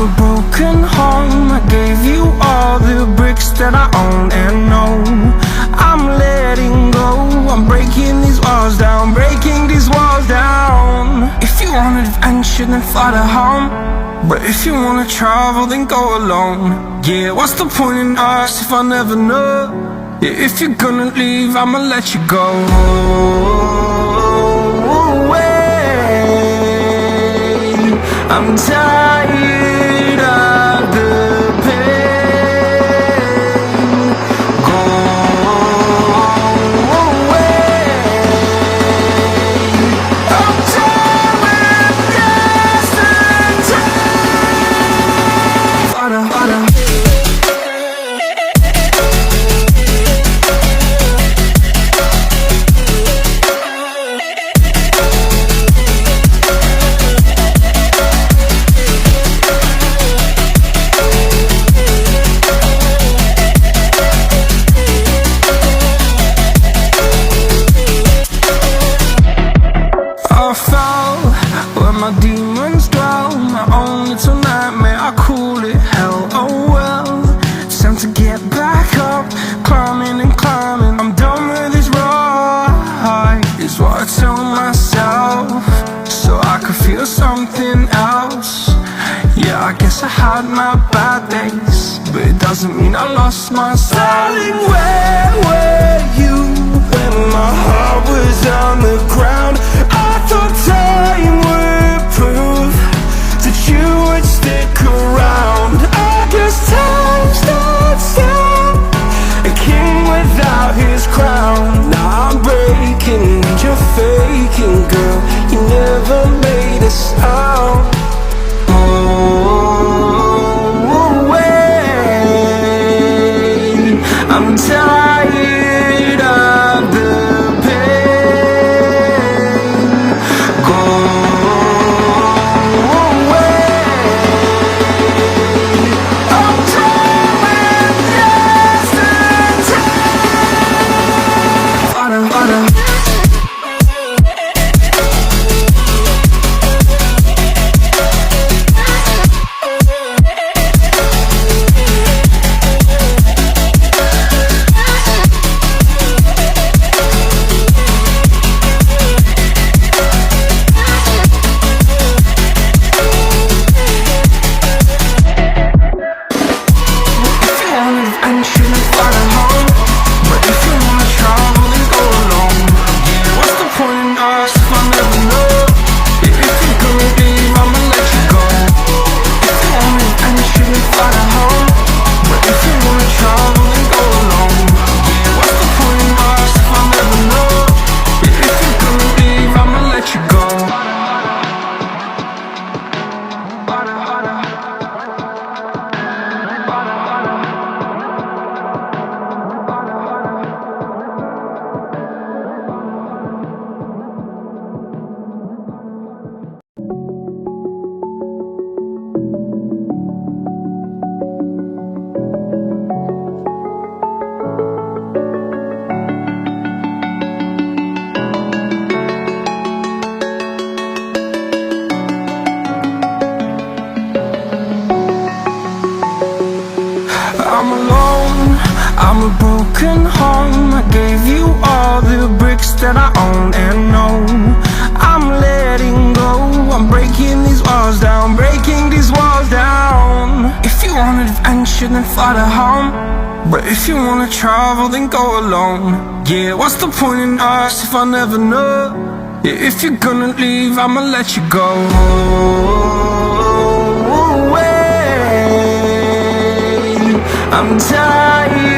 a broken home. I gave you all the bricks that I own and know. I'm letting go, I'm breaking these walls down, breaking these walls down. If you want adventure, then fly to home. But if you wanna travel, then go alone. Yeah, what's the point in us if I never know? Yeah, if you're gonna leave, I'ma let you go. I'm tired of the pain. Go away. I'm tired with yesterday. Harder, harder. My demons dwell, my own little nightmare, I call it hell. Oh well, it's time to get back up, climbing and climbing. I'm done with this ride, is what I tell myself, so I could feel something else. Yeah, I guess I had my bad days, but it doesn't mean I lost my soul. Darling, where were you when my heart was on the ground? I thought time would prove that you would stick around. I guess time stood still, a king without his crown. Now I'm breaking and you're faking, girl. You never made a sound. Oh, wait, I'm tired of the pain. Go away. I'm tired with yesterday. Harder, harder. I'm alone, I'm a broken home. I gave you all the bricks that I own and know. I'm letting go, I'm breaking these walls down, breaking these walls down. If you want adventure, then fly to home. But if you wanna travel, then go alone. Yeah, what's the point in us if I never know? Yeah, if you're gonna leave, I'ma let you go. I'm tired